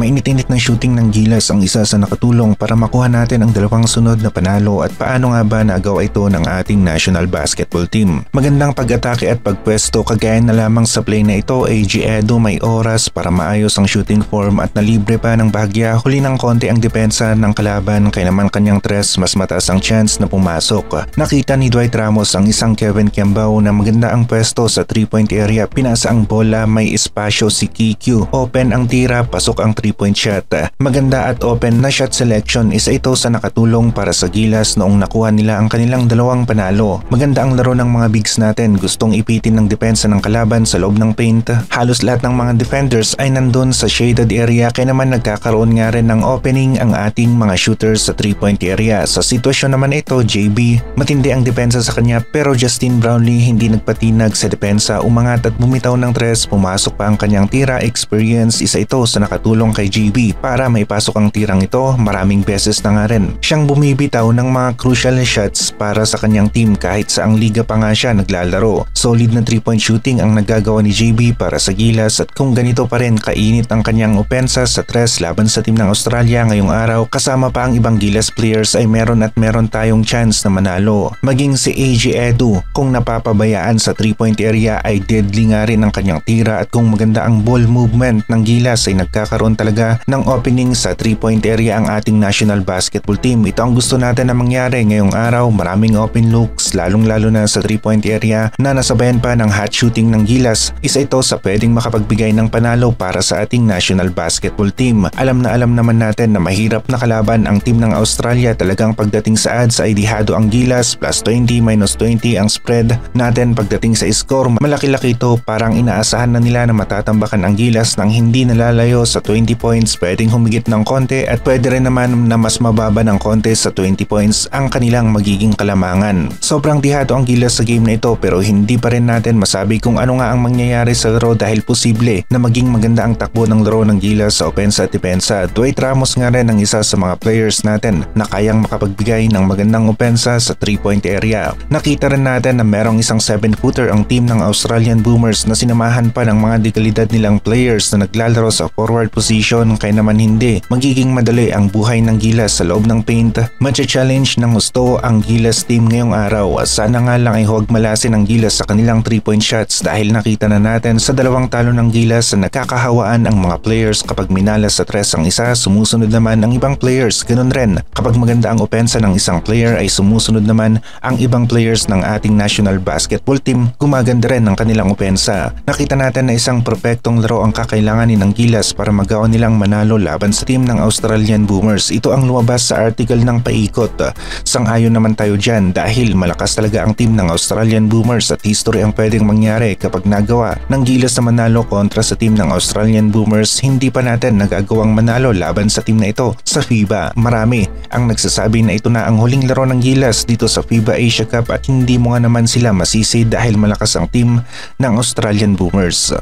Mainit-init na shooting ng Gilas ang isa sa nakatulong para makuha natin ang dalawang sunod na panalo at paano nga ba nagawa ito ng ating national basketball team. Magandang pag-atake at pagpwesto kagaya na lamang sa play na ito ay Edu may oras para maayos ang shooting form at nalibre pa ng bahagya. Huli ng konti ang depensa ng kalaban kaya naman kanyang tres mas mataas ang chance na pumasok. Nakita ni Dwight Ramos ang isang Kevin Kiambao na maganda ang pwesto sa 3-point area. Pinasa ang bola, may espasyo si Kikyu. Open ang tira, pasok ang 3-point shot. Maganda at open na shot selection, isa ito sa nakatulong para sa Gilas noong nakuha nila ang kanilang dalawang panalo. Maganda ang laro ng mga bigs natin, gustong ipitin ng depensa ng kalaban sa loob ng paint. Halos lahat ng mga defenders ay nandun sa shaded area kaya naman nagkakaroon nga rin ng opening ang ating mga shooters sa 3-point area. Sa sitwasyon naman ito, JB, matindi ang depensa sa kanya pero Justin Brownlee hindi nagpatinag sa depensa, umangat at bumitaw ng tres, pumasok pa ang kanyang tira. Experience, isa ito sa nakatulong kay JB para maipasok ang tirang ito. Maraming beses na nga rin siyang bumibitaw ng mga crucial shots para sa kanyang team kahit sa ang liga pa nga siya naglalaro. Solid na 3-point shooting ang nagagawa ni JB para sa Gilas at kung ganito pa rin kainit ang kanyang opensa sa tres laban sa team ng Australia ngayong araw kasama pa ang ibang Gilas players ay meron tayong chance na manalo. Maging si Edu kung napapabayaan sa 3-point area ay deadly nga rin ang kanyang tira at kung maganda ang ball movement ng Gilas ay nagkakaroon talaga ng opening sa 3-point area ang ating national basketball team. Ito ang gusto natin na mangyari ngayong araw, maraming open looks lalong-lalo na sa 3-point area na nasabayan pa ng hot shooting ng Gilas. Isa ito sa pwedeng makapagbigay ng panalo para sa ating national basketball team. Alam naman natin na mahirap na kalaban ang team ng Australia. Talagang pagdating sa odds ay dihado ang Gilas, +20 -20 ang spread natin. Pagdating sa score, malaki-laki ito, parang inaasahan na nila na matatambakan ang Gilas nang hindi nalalayo sa 20 points. Pwedeng humigit ng konti at pwede rin naman na mas mababa ng konti sa 20 points ang kanilang magiging kalamangan. Sobrang dihado ang Gilas sa game na ito pero hindi pa rin natin masabi kung ano nga ang mangyayari sa laro dahil posible na maging maganda ang takbo ng laro ng Gilas sa opensa at depensa. Dwight Ramos nga rin ang isa sa mga players natin na kayang makapagbigay ng magandang opensa sa 3-point area. Nakita rin natin na merong isang 7-footer ang team ng Australian Boomers na sinamahan pa ng mga dekalidad nilang players na naglalaro sa forward position kaya naman hindi magiging madali ang buhay ng Gilas sa loob ng paint. Matcha-challenge ng gusto ang Gilas team ngayong araw. Sana nga lang ay huwag malasin ang Gilas sa kanilang 3-point shots dahil nakita na natin sa dalawang talo ng Gilas na nakakahawaan ang mga players kapag minalas sa tres ang isa, sumusunod naman ang ibang players. Ganun rin kapag maganda ang opensa ng isang player ay sumusunod naman ang ibang players ng ating national basketball team, gumaganda rin ang kanilang opensa. Nakita natin na isang perpektong laro ang kakailanganin ng Gilas para magawa nilang manalo laban sa team ng Australian Boomers. Ito ang lumabas sa article ng Paikot. Sang-ayon naman tayo dyan dahil malakas talaga ang team ng Australian Boomers at history ang pwedeng mangyari kapag nagawa ng Gilas na manalo kontra sa team ng Australian Boomers. Hindi pa natin nagagawang manalo laban sa team na ito sa FIBA. Marami ang nagsasabi na ito na ang huling laro ng Gilas dito sa FIBA Asia Cup at hindi mo nga naman sila masisi dahil malakas ang team ng Australian Boomers.